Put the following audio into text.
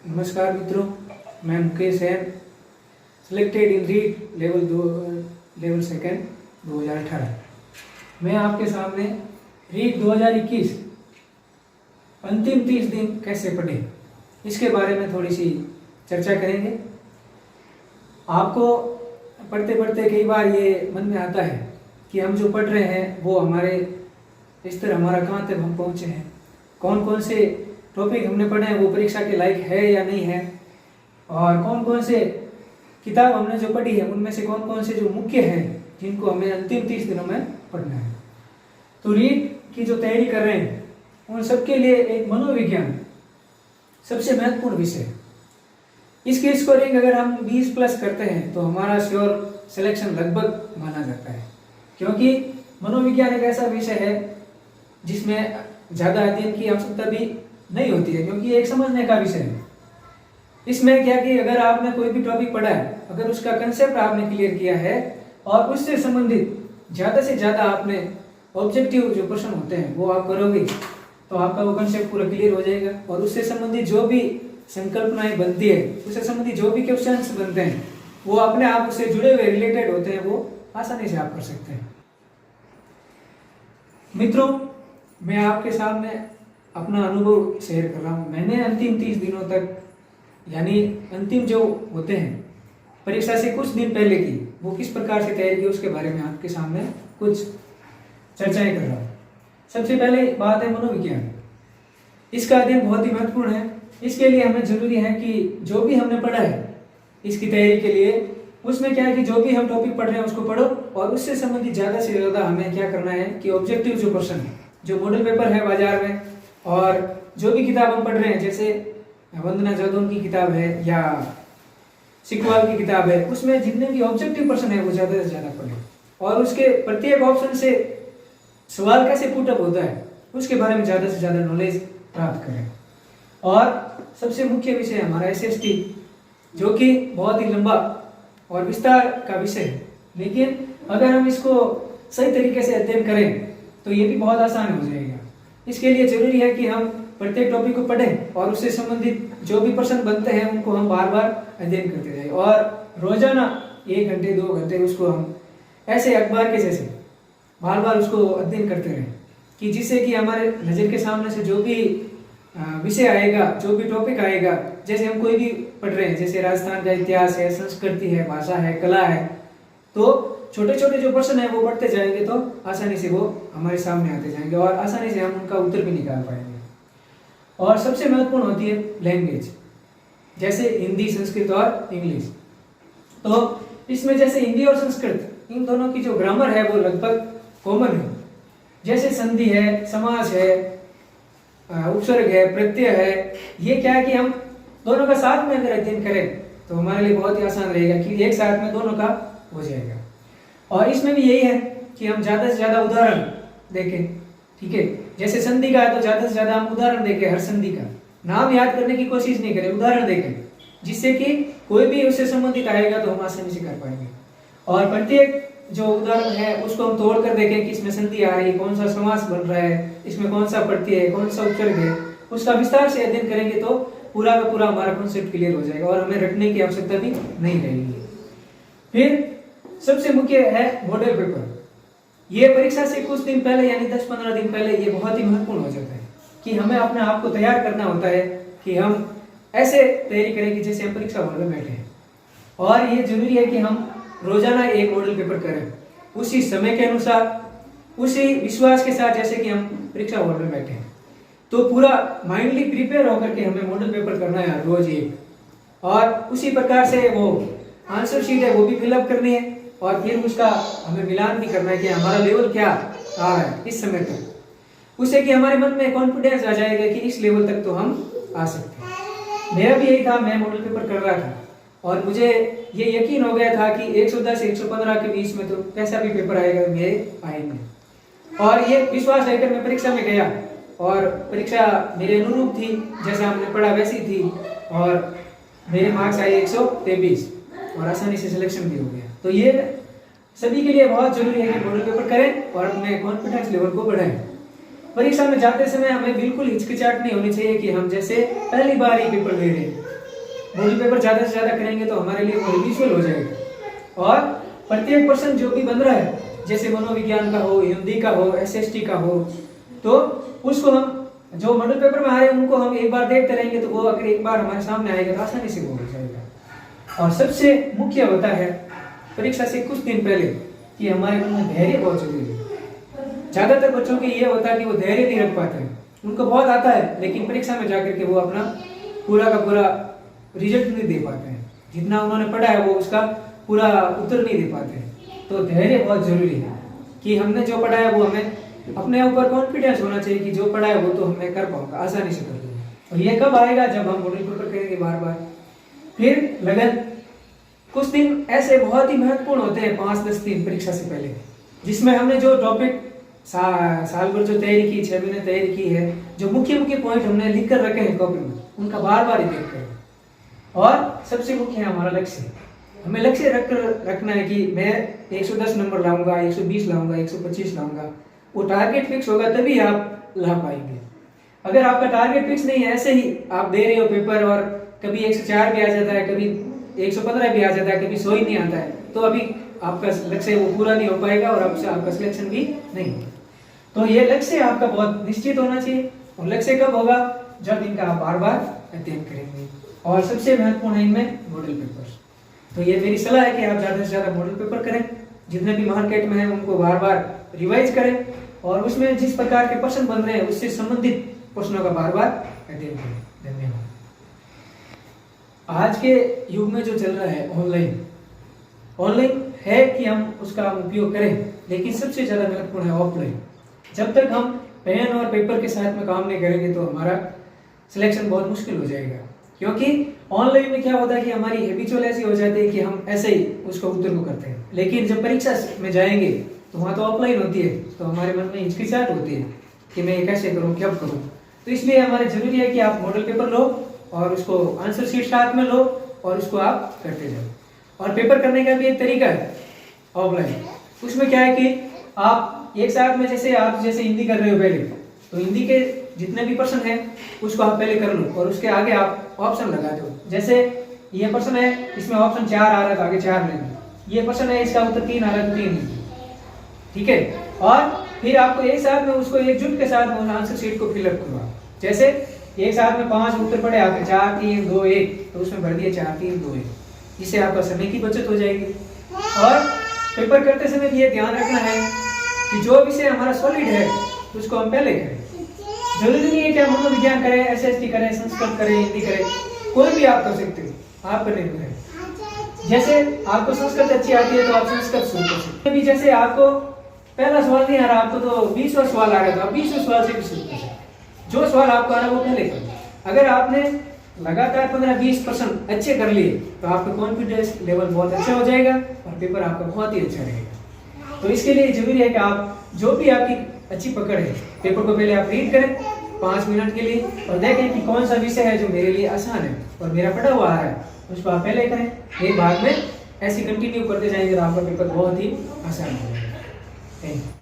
नमस्कार मित्रों, मैं मुकेश है, selected in read level second 2018। मैं आपके सामने रीड 2021 अंतिम 30 दिन कैसे पढ़े इसके बारे में थोड़ी सी चर्चा करेंगे। आपको पढ़ते पढ़ते कई बार ये मन में आता है कि हम जो पढ़ रहे हैं वो हमारे स्तर हमारा कहाँ तक हम पहुँचे हैं, कौन कौन से टॉपिक हमने पढ़े हैं वो परीक्षा के लायक है या नहीं है, और कौन कौन से किताब हमने जो पढ़ी है उनमें से कौन कौन से जो मुख्य हैं जिनको हमें अंतिम 30 दिनों में पढ़ना है। तो रीड की जो तैयारी कर रहे हैं उन सबके लिए एक मनोविज्ञान सबसे महत्वपूर्ण विषय है। इसकी स्कोरिंग अगर हम 20 प्लस करते हैं तो हमारा श्योर सिलेक्शन लगभग माना जाता है, क्योंकि मनोविज्ञान एक ऐसा विषय है जिसमें ज़्यादा अध्ययन की आवश्यकता भी नहीं होती है, क्योंकि एक समझने का विषय है। इसमें क्या कि अगर आपने कोई भी टॉपिक पढ़ा है, अगर उसका कंसेप्ट आपने क्लियर किया है और उससे संबंधित ज़्यादा से ज़्यादा आपने ऑब्जेक्टिव जो प्रश्न होते हैं वो आप करोगे तो आपका वो कंसेप्ट पूरा क्लियर हो जाएगा, और उससे संबंधित जो भी संकल्पनाएं बनती है, उससे संबंधित जो भी क्वेश्चंस बनते हैं वो अपने आप उससे जुड़े हुए रिलेटेड होते हैं, वो आसानी से आप कर सकते हैं। मित्रों, मैं आपके सामने अपना अनुभव शेयर कर रहा हूँ। मैंने अंतिम 30 दिनों तक, यानी अंतिम जो होते हैं परीक्षा से कुछ दिन पहले की, वो किस प्रकार से तैयारी की उसके बारे में आपके सामने कुछ चर्चाएं कर रहा हूँ। सबसे पहले बात है मनोविज्ञान। इसका अध्ययन बहुत ही महत्वपूर्ण है। इसके लिए हमें जरूरी है कि जो भी हमने पढ़ा है इसकी तैयारी के लिए, उसमें क्या है कि जो भी हम टॉपिक पढ़ रहे हैं उसको पढ़ो, और उससे संबंधित ज़्यादा से ज़्यादा हमें क्या करना है कि ऑब्जेक्टिव जो क्वेश्चन है, जो मॉडल पेपर है बाजार में, और जो भी किताब हम पढ़ रहे हैं, जैसे वंदना जादौन की किताब है या सिकवाल की किताब है, उसमें जितने भी ऑब्जेक्टिव प्रश्न है वो ज़्यादा से ज़्यादा पढ़ें, और उसके प्रत्येक ऑप्शन से सवाल कैसे पुटअप होता है उसके बारे में ज़्यादा से ज़्यादा नॉलेज प्राप्त करें। और सबसे मुख्य विषय हमारा SST, जो कि बहुत ही लंबा और विस्तार का विषय है, लेकिन अगर हम इसको सही तरीके से अध्ययन करें तो ये भी बहुत आसान हो जाएगा। इसके लिए जरूरी है कि हम प्रत्येक टॉपिक को पढ़ें और उससे संबंधित जो भी प्रश्न बनते हैं उनको हम बार बार अध्ययन करते जाएं, और रोजाना 1 घंटे 2 घंटे उसको हम ऐसे अखबार के जैसे बार बार उसको अध्ययन करते रहें, कि जिससे कि हमारे नज़र के सामने से जो भी विषय आएगा, जो भी टॉपिक आएगा, जैसे हम कोई भी पढ़ रहे हैं, जैसे राजस्थान का इतिहास है, संस्कृति है, भाषा है, कला है, तो छोटे छोटे जो प्रश्न है वो पढ़ते जाएंगे तो आसानी से वो हमारे सामने आते जाएंगे और आसानी से हम उनका उत्तर भी निकाल पाएंगे। और सबसे महत्वपूर्ण होती है लैंग्वेज, जैसे हिंदी, संस्कृत और इंग्लिश। तो इसमें जैसे हिंदी और संस्कृत, इन दोनों की जो ग्रामर है वो लगभग कॉमन है। जैसे संधि है, समास है, उपसर्ग है, प्रत्यय है, ये क्या है कि हम दोनों का साथ में अगर अध्ययन करें तो हमारे लिए बहुत ही आसान रहेगा कि एक साथ में दोनों का हो जाएगा। और इसमें भी यही है कि हम ज़्यादा से ज़्यादा उदाहरण देखें, ठीक है। जैसे संधि का है तो ज़्यादा से ज़्यादा हम उदाहरण देखें, हर संधि का नाम याद करने की कोशिश नहीं करें, उदाहरण देखें, जिससे कि कोई भी उससे संबंधित आएगा तो हम आसानी से कर पाएंगे। और प्रत्येक जो उदाहरण है उसको हम तोड़ कर देखें कि इसमें संधि आ रही है, कौन सा समास बन रहा है, इसमें कौन सा प्रत्यय है, कौन सा उपसर्ग है, उसका विस्तार से अध्ययन करेंगे तो पूरा का पूरा हमारा कॉन्सेप्ट क्लियर हो जाएगा और हमें रटने की आवश्यकता भी नहीं रहेगी। फिर सबसे मुख्य है मॉडल पेपर। ये परीक्षा से कुछ दिन पहले, यानी 10-15 दिन पहले, ये बहुत ही महत्वपूर्ण हो जाता है कि हमें अपने आप को तैयार करना होता है कि हम ऐसे तैयारी करें कि जैसे हम परीक्षा हॉल में बैठे हैं। और ये जरूरी है कि हम रोजाना एक मॉडल पेपर करें, उसी समय के अनुसार, उसी विश्वास के साथ जैसे कि हम परीक्षा हॉल में बैठे हैं। तो पूरा माइंडली प्रिपेयर होकर के हमें मॉडल पेपर करना है रोज एक, और उसी प्रकार से वो आंसर शीट है वो भी फिलअप करनी है, और फिर उसका हमें मिलान भी करना है कि हमारा लेवल क्या आ रहा है इस समय तक, उससे कि हमारे मन में कॉन्फिडेंस आ जाएगा कि इस लेवल तक तो हम आ सकते हैं। मेरा भी यही था, मैं मॉडल पेपर कर रहा था और मुझे ये यकीन हो गया था कि 110 से 115 के बीच में तो कैसा भी पेपर आएगा मेरे आएंगे, और ये विश्वास लेकर मैं परीक्षा में गया और परीक्षा मेरे अनुरूप थी, जैसा हमने पढ़ा वैसी थी, और मेरे मार्क्स आए 123 और आसानी से सिलेक्शन भी हो गया। तो ये सभी के लिए बहुत जरूरी है कि मॉडल पेपर करें और अपने कॉन्फिडेंस लेवल को बढ़ाएं। परीक्षा में जाते समय हमें बिल्कुल हिचकिचाहट नहीं होनी चाहिए कि हम जैसे पहली बार ही पेपर दे रहे हैं। मॉडल पेपर ज़्यादा से ज़्यादा करेंगे तो हमारे लिए वो विजुअल हो जाएगा। और प्रत्येक प्रश्न जो भी बन रहा है, जैसे मनोविज्ञान का हो, हिंदी का हो, एसएसटी का हो, तो उसको हम जो मॉडल पेपर में आ रहे हैं उनको हम एक बार देखते रहेंगे तो वो अगर एक बार हमारे सामने आएगा तो आसानी से वो हो जाएगा। और सबसे मुख्य होता है परीक्षा से कुछ दिन पहले कि हमारे मन में धैर्य बहुत जरूरी है। ज्यादातर बच्चों के ये होता है कि वो धैर्य नहीं रख पाते हैं, उनको बहुत आता है लेकिन परीक्षा में जाकर के वो अपना पूरा का पूरा रिजल्ट नहीं दे पाते हैं, जितना उन्होंने पढ़ा है वो उसका पूरा उत्तर नहीं दे पाते हैं। तो धैर्य बहुत जरूरी है कि हमने जो पढ़ा है वो हमें अपने ऊपर कॉन्फिडेंस होना चाहिए कि जो पढ़ा है वो तो मैं कर पाऊंगा, आसानी से कर दूंगा। और ये कब आएगा? जब हम मॉडल पेपर करेंगे बार बार। फिर लगन, कुछ दिन ऐसे बहुत ही महत्वपूर्ण होते हैं 5-10 दिन परीक्षा से पहले, जिसमें हमने जो टॉपिक साल भर जो तैयारी की, 6 महीने तैयारी की है, जो मुख्य मुख्य पॉइंट हमने लिख कर रखे हैं कॉपी में, उनका बार बार रिपीट करें। और सबसे मुख्य है हमारा लक्ष्य। हमें लक्ष्य रखना है कि मैं 110 नंबर लाऊंगा, 120 लाऊंगा, 125 लाऊंगा। वो टारगेट फिक्स होगा तभी आप ला पाएंगे। अगर आपका टारगेट फिक्स नहीं है, ऐसे ही आप दे रहे हो पेपर और कभी 104 भी आ जाता है, कभी 115 भी आ जाता है, कभी 100 ही नहीं आता है, तो अभी आपका लक्ष्य वो पूरा नहीं हो पाएगा और आपसे आपका सिलेक्शन भी नहीं होगा। तो ये लक्ष्य आपका बहुत निश्चित होना चाहिए। और लक्ष्य कब होगा? जब इनका आप बार बार अध्ययन करेंगे। और सबसे महत्वपूर्ण है इनमें मॉडल पेपर। तो ये मेरी सलाह है कि आप ज़्यादा से ज़्यादा मॉडल पेपर करें, जितने भी मार्केट में है उनको बार बार रिवाइज करें और उसमें जिस प्रकार के प्रश्न बन रहे हैं उससे संबंधित प्रश्नों का बार बार अध्ययन करें। धन्यवाद। आज के युग में जो चल रहा है ऑनलाइन है कि हम उसका उपयोग करें, लेकिन सबसे ज्यादा महत्वपूर्ण है ऑफलाइन। जब तक हम पेन और पेपर के साथ में काम नहीं करेंगे तो हमारा सिलेक्शन बहुत मुश्किल हो जाएगा। क्योंकि ऑनलाइन में क्या होता है कि हमारी हैबिचुअल ऐसी हो जाती है कि हम ऐसे ही उसको उत्तर को करते हैं, लेकिन जब परीक्षा में जाएंगे तो वहाँ तो ऑफलाइन होती है, तो हमारे मन में हिचकिचाहट होती है कि मैं ये कैसे करूँ, क्या करूँ। तो इसलिए हमारे जरूरी है कि आप मॉडल पेपर लो और उसको आंसर शीट साथ में लो और उसको आप करते जाओ। और पेपर करने का भी एक तरीका है ऑफलाइन। उसमें क्या है कि आप एक साथ में जैसे हिंदी कर रहे हो पहले, तो हिंदी के जितने भी प्रश्न है उसको आप पहले कर लो और उसके आगे आप ऑप्शन लगा दो। जैसे ये प्रश्न है, इसमें ऑप्शन 4 आ रहा है तो आगे 4 लेंगे। ये प्रश्न है, इसका उत्तर 3 आ रहा है तो 3 लेंगे। ठीक है। और फिर आपको एक साथ में उसको एकजुट के साथ आंसर शीट को फिलअप करवा। जैसे एक साथ में 5 उत्तर पड़े आपके 4 3 2 1, तो उसमें भर दिए 4 3 2 1। इससे आपका समय की बचत हो जाएगी। और पेपर करते समय भी ये ध्यान रखना है कि जो विषय हमारा सॉलिड है उसको हम पहले करें। जरूरी नहीं है कि आप मनोविज्ञान करें, एसएसटी करें, संस्कृत करें, हिंदी करें, कोई भी आप कर सकते हो, आप करने को है। जैसे आपको संस्कृत अच्छी आती है तो आप संस्कृत शुरू कर सकते हैं। जैसे आपको पहला सवाल नहीं आ रहा, आपको तो 20वां सवाल आ रहा था, 20वें सवाल से भी शुरू कर सकते हैं। जो सवाल आपको आ रहा है वो पहले करो। अगर आपने लगातार 15-20% अच्छे कर लिए तो आपका कॉन्फिडेंस लेवल बहुत अच्छा हो जाएगा और पेपर आपका बहुत ही अच्छा रहेगा। तो इसके लिए जरूरी है कि आप जो भी आपकी अच्छी पकड़ है, पेपर को पहले आप रीड करें 5 मिनट के लिए और देखें कि कौन सा विषय है जो मेरे लिए आसान है और मेरा पढ़ा हुआ आ रहा है, उसको आप पहले करें। एक भाग में ऐसे कंटिन्यू करते जाएंगे तो आपका पेपर बहुत ही आसान हो जाएगा। Thank you.